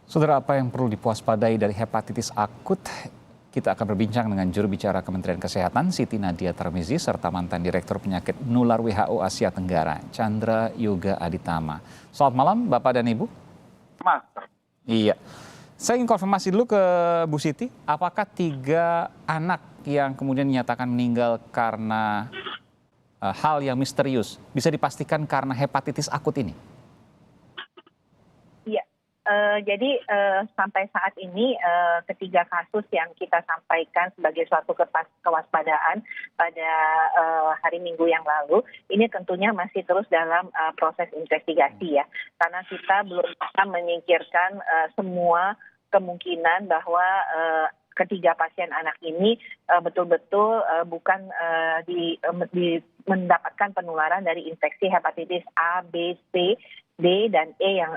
Saudara, apa yang perlu diwaspadai dari hepatitis akut? Kita akan berbincang dengan juru bicara Kementerian Kesehatan Siti Nadia Tarmizi serta mantan Direktur Penyakit Menular WHO Asia Tenggara, Chandra Yoga Aditama. Selamat malam Bapak dan Ibu. Mas. Iya. Saya ingin konfirmasi dulu ke Bu Siti, apakah 3 anak yang kemudian dinyatakan meninggal karena hal yang misterius bisa dipastikan karena hepatitis akut ini? Iya, jadi sampai saat ini ketiga kasus yang kita sampaikan sebagai suatu kewaspadaan pada hari Minggu yang lalu, ini tentunya masih terus dalam proses investigasi ya, karena kita belum bisa menyingkirkan semua kemungkinan bahwa ketiga pasien anak ini betul-betul bukan mendapatkan penularan dari infeksi hepatitis A, B, C, D, dan E yang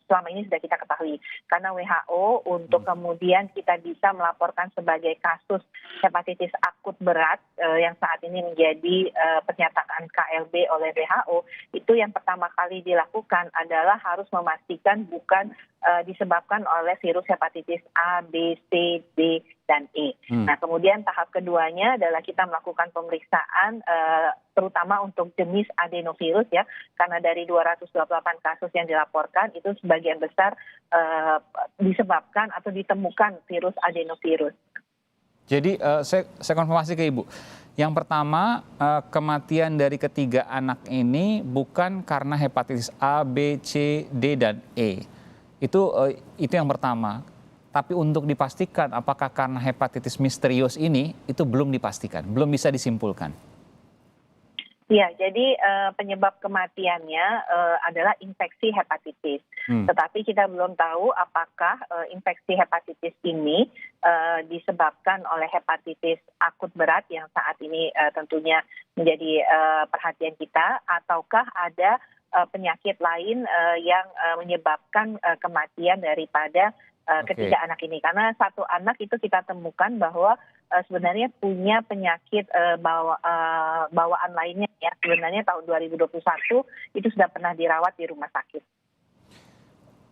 selama ini sudah kita ketahui. Karena WHO untuk kemudian kita bisa melaporkan sebagai kasus hepatitis akut berat yang saat ini menjadi pernyataan KLB oleh WHO, itu yang pertama kali dilakukan adalah harus memastikan bukan disebabkan oleh virus hepatitis A, B, C, D, dan E. Nah, kemudian tahap keduanya adalah kita melakukan pemeriksaan terutama untuk jenis adenovirus ya, karena dari 228 kasus yang dilaporkan itu sebagian besar disebabkan atau ditemukan virus adenovirus. Jadi saya konfirmasi ke Ibu. Yang pertama, kematian dari ketiga anak ini bukan karena hepatitis A, B, C, D, dan E. Itu yang pertama. Tapi untuk dipastikan apakah karena hepatitis misterius ini, itu belum dipastikan, belum bisa disimpulkan. Ya, jadi penyebab kematiannya adalah infeksi hepatitis. Tetapi kita belum tahu apakah infeksi hepatitis ini disebabkan oleh hepatitis akut berat yang saat ini tentunya menjadi perhatian kita, ataukah ada penyakit lain yang menyebabkan kematian daripada ketiga anak ini. Karena satu anak itu kita temukan bahwa sebenarnya punya penyakit bawaan lainnya ya. Sebenarnya tahun 2021 itu sudah pernah dirawat di rumah sakit.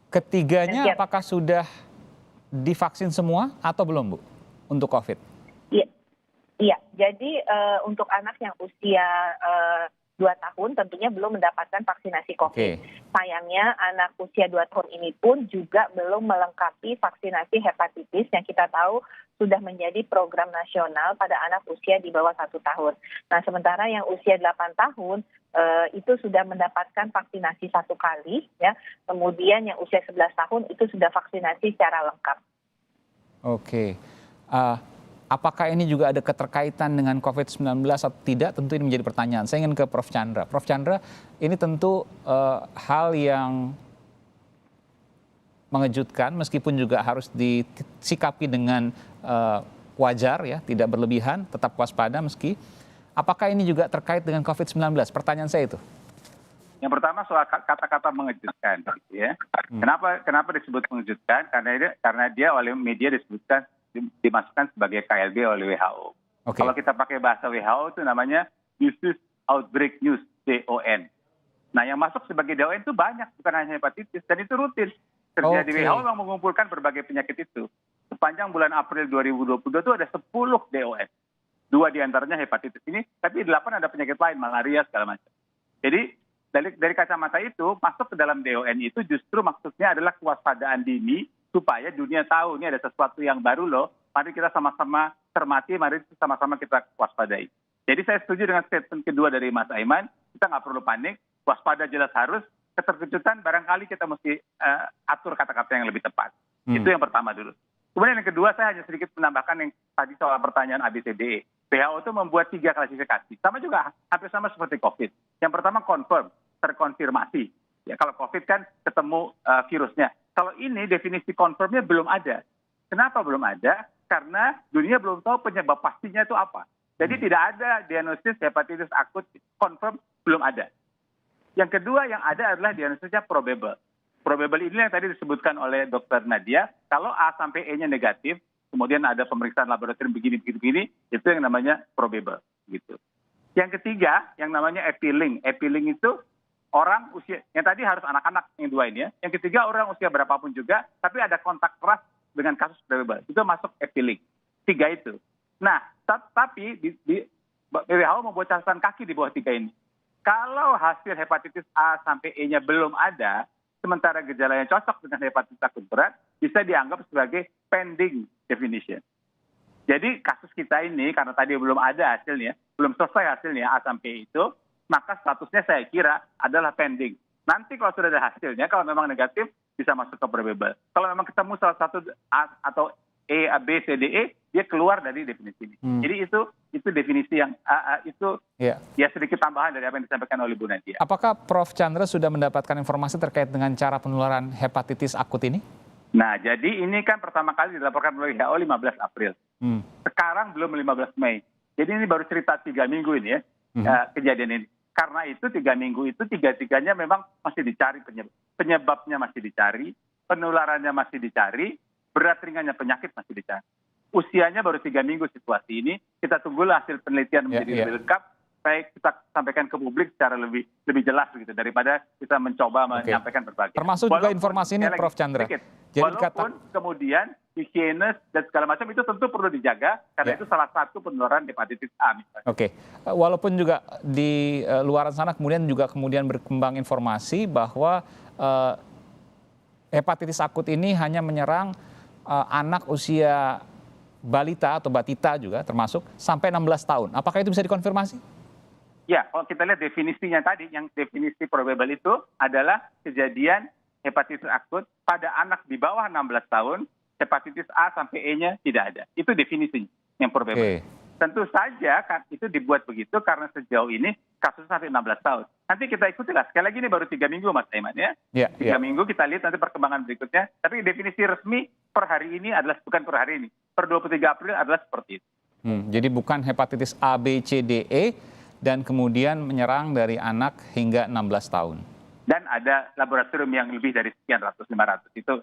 Ketiganya apakah sudah divaksin semua atau belum, Bu, untuk COVID? Iya. Jadi untuk anak yang usia 2 tahun tentunya belum mendapatkan vaksinasi COVID. Sayangnya anak usia 2 tahun ini pun juga belum melengkapi vaksinasi hepatitis yang kita tahu sudah menjadi program nasional pada anak usia di bawah 1 tahun. Nah, sementara yang usia 8 tahun itu sudah mendapatkan vaksinasi 1 kali ya. Kemudian yang usia 11 tahun itu sudah vaksinasi secara lengkap. Apakah ini juga ada keterkaitan dengan COVID-19 atau tidak? Tentu ini menjadi pertanyaan. Saya ingin ke Prof. Chandra. Prof. Chandra, ini tentu hal yang mengejutkan meskipun juga harus disikapi dengan wajar ya, tidak berlebihan, tetap waspada meski. Apakah ini juga terkait dengan COVID-19? Pertanyaan saya itu. Yang pertama soal kata-kata mengejutkan, ya. Kenapa disebut mengejutkan? Karena dia oleh media disebutkan dimasukkan sebagai KLB oleh WHO. Kalau kita pakai bahasa WHO itu namanya Disease Outbreak News, DON. Nah, yang masuk sebagai DON itu banyak, bukan hanya hepatitis, dan itu rutin. Kerja di WHO memang mengumpulkan berbagai penyakit itu. Sepanjang bulan April 2022 itu ada 10 DON. 2 diantaranya hepatitis ini, tapi 8 ada penyakit lain, malaria, segala macam. Jadi, dari kacamata itu, masuk ke dalam DON itu justru maksudnya adalah kewaspadaan dini, supaya dunia tahu ini ada sesuatu yang baru loh, mari kita sama-sama cermati, mari sama-sama kita waspadai. Jadi saya setuju dengan statement kedua dari Mas Aiman, kita nggak perlu panik, waspada jelas harus, keterkejutan barangkali kita mesti atur kata-kata yang lebih tepat. Itu yang pertama dulu. Kemudian yang kedua, saya hanya sedikit menambahkan yang tadi soal pertanyaan ABCDE. WHO itu membuat 3 klasifikasi, sama juga, hampir sama seperti COVID. Yang pertama confirm, terkonfirmasi. Ya, kalau COVID kan ketemu virusnya. Kalau ini definisi confirmnya belum ada. Kenapa belum ada? Karena dunia belum tahu penyebab pastinya itu apa. Jadi tidak ada diagnosis hepatitis akut confirm, belum ada. Yang kedua yang ada adalah diagnosisnya probable. Probable ini yang tadi disebutkan oleh Dr. Nadia, kalau A sampai E-nya negatif, kemudian ada pemeriksaan laboratorium begini, itu yang namanya probable. Gitu. Yang ketiga, yang namanya epilink. Epilink itu orang usia, yang tadi harus anak-anak yang dua ini ya. Yang ketiga orang usia berapapun juga, tapi ada kontak erat dengan kasus probable. Itu masuk epilik. 3 itu. Nah, tapi WHO membuat catatan kaki di bawah 3 ini. Kalau hasil hepatitis A sampai E-nya belum ada, sementara gejalanya cocok dengan hepatitis akut berat, bisa dianggap sebagai pending definition. Jadi kasus kita ini, karena tadi belum ada hasilnya, belum selesai hasilnya A sampai E itu, maka statusnya saya kira adalah pending. Nanti kalau sudah ada hasilnya, kalau memang negatif, bisa masuk ke probable. Kalau memang ketemu salah satu A atau E, A, B, C, D, E, dia keluar dari definisi ini. Jadi itu definisi yang itu ya sedikit tambahan dari apa yang disampaikan oleh Bu Nadia. Apakah Prof. Chandra sudah mendapatkan informasi terkait dengan cara penularan hepatitis akut ini? Nah, jadi ini kan pertama kali dilaporkan oleh WHO 15 April. Sekarang belum 15 Mei. Jadi ini baru cerita 3 minggu ini ya, kejadian ini. Karena itu 3 minggu itu 3-3-nya memang masih dicari penyebabnya masih dicari, penularannya masih dicari, berat ringannya penyakit masih dicari. Usianya baru 3 minggu situasi ini, kita tunggulah hasil penelitian menjadi lebih lengkap, supaya kita sampaikan ke publik secara lebih jelas begitu, daripada kita mencoba menyampaikan berbagai. Termasuk juga informasi ini Prof. Chandra. Walaupun kemudian higienis dan segala macam itu tentu perlu dijaga, karena itu salah satu penularan hepatitis A misalnya. Walaupun juga di luar sana kemudian berkembang informasi bahwa hepatitis akut ini hanya menyerang anak usia balita atau batita juga termasuk sampai 16 tahun. Apakah itu bisa dikonfirmasi? Ya, kalau kita lihat definisinya tadi, yang definisi probable itu adalah kejadian hepatitis akut pada anak di bawah 16 tahun, hepatitis A sampai E-nya tidak ada. Itu definisinya yang probable. Tentu saja kan itu dibuat begitu karena sejauh ini kasus sampai 16 tahun. Nanti kita ikutilah. Sekali lagi ini baru 3 minggu Mas Aiman ya. 3 minggu kita lihat nanti perkembangan berikutnya. Tapi definisi resmi per hari ini adalah, bukan per hari ini, per 23 April adalah seperti itu. Jadi bukan hepatitis A, B, C, D, E dan kemudian menyerang dari anak hingga 16 tahun. Dan ada laboratorium yang lebih dari sekian ratus, 500. Itu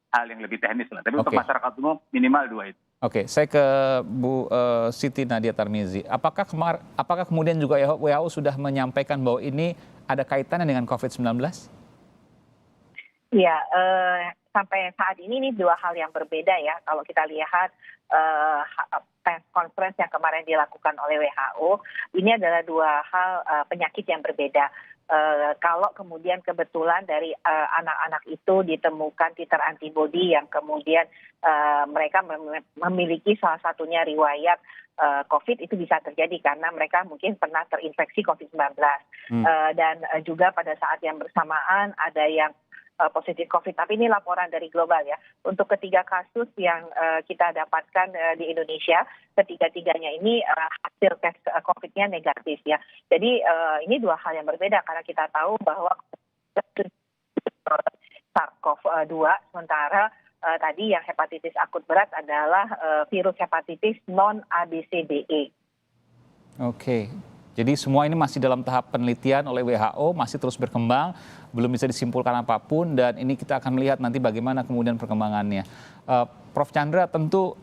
hal yang lebih teknis lah. Tapi untuk masyarakat umum minimal 2 itu. Saya ke Bu Siti Nadia Tarmizi. Apakah kemudian juga WHO sudah menyampaikan bahwa ini ada kaitannya dengan COVID-19? Ya, sampai saat ini 2 hal yang berbeda ya. Kalau kita lihat press conference yang kemarin dilakukan oleh WHO, ini adalah 2 hal penyakit yang berbeda. Kalau kemudian kebetulan dari anak-anak itu ditemukan titer antibody yang kemudian mereka memiliki salah satunya riwayat COVID, itu bisa terjadi karena mereka mungkin pernah terinfeksi COVID-19. Dan juga pada saat yang bersamaan ada yang positif COVID, tapi ini laporan dari global ya. Untuk ketiga kasus yang kita dapatkan di Indonesia, ketiga-tiganya ini hasil tes COVID-nya negatif ya. Jadi ini 2 hal yang berbeda karena kita tahu bahwa SARS-CoV-2 sementara tadi yang hepatitis akut berat adalah virus hepatitis non ABCDE. Jadi semua ini masih dalam tahap penelitian oleh WHO, masih terus berkembang, belum bisa disimpulkan apapun, dan ini kita akan melihat nanti bagaimana kemudian perkembangannya. Prof. Chandra, tentu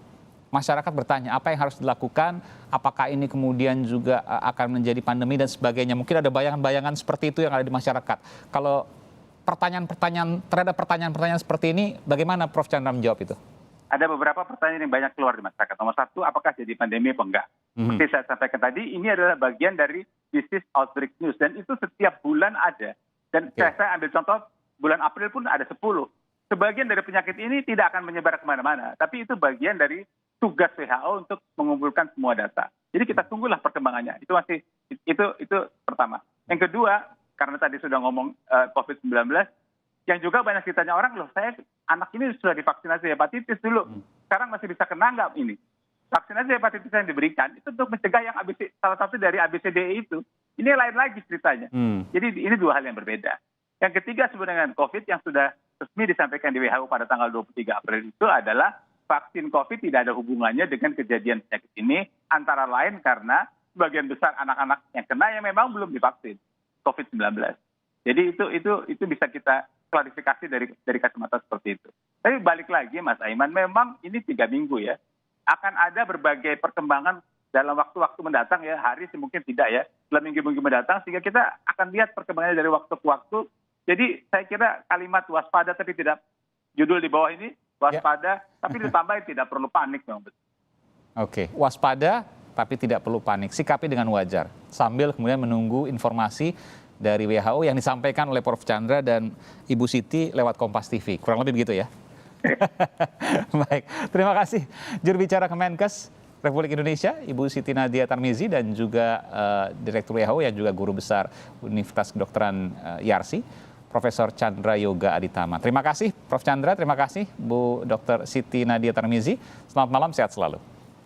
masyarakat bertanya apa yang harus dilakukan, apakah ini kemudian juga akan menjadi pandemi dan sebagainya. Mungkin ada bayangan-bayangan seperti itu yang ada di masyarakat. Kalau terhadap pertanyaan-pertanyaan seperti ini, bagaimana Prof. Chandra menjawab itu? Ada beberapa pertanyaan yang banyak keluar di masyarakat. Nomor 1, apakah jadi pandemi apa enggak? Seperti saya sampaikan tadi, ini adalah bagian dari disease outbreak news. Dan itu setiap bulan ada. Dan saya ambil contoh, bulan April pun ada 10. Sebagian dari penyakit ini tidak akan menyebar kemana-mana. Tapi itu bagian dari tugas WHO untuk mengumpulkan semua data. Jadi kita tunggulah perkembangannya. Itu pertama. Yang kedua, karena tadi sudah ngomong COVID-19, yang juga banyak ditanya orang, loh saya anak ini sudah divaksinasi hepatitis dulu, sekarang masih bisa kena nggak ini? Vaksinasi hepatitis yang diberikan itu untuk mencegah yang salah satu dari ABCDE itu. Ini lain lagi ceritanya. Jadi ini 2 hal yang berbeda. Yang ketiga sebenarnya dengan COVID yang sudah resmi disampaikan di WHO pada tanggal 23 April itu adalah vaksin COVID tidak ada hubungannya dengan kejadian penyakit ini, antara lain karena sebagian besar anak-anak yang kena yang memang belum divaksin COVID-19. Jadi itu bisa kita klarifikasi dari kacamata seperti itu. Tapi balik lagi Mas Aiman, memang ini 3 minggu ya. Akan ada berbagai perkembangan dalam waktu-waktu mendatang ya, hari sih mungkin tidak ya, dalam minggu-minggu mendatang, sehingga kita akan lihat perkembangannya dari waktu ke waktu. Jadi saya kira kalimat waspada tapi tidak, judul di bawah ini waspada tapi ditambah tidak perlu panik dong. Oke, waspada tapi tidak perlu panik, sikapi dengan wajar sambil kemudian menunggu informasi dari WHO yang disampaikan oleh Prof. Chandra dan Ibu Siti lewat Kompas TV. Kurang lebih begitu ya. Baik, terima kasih juru bicara Kemenkes Republik Indonesia, Ibu Siti Nadia Tarmizi, dan juga Direktur WHO yang juga Guru Besar Universitas Kedokteran Yarsi, Profesor Chandra Yoga Aditama. Terima kasih Prof. Chandra, terima kasih Bu Dr. Siti Nadia Tarmizi. Selamat malam, sehat selalu.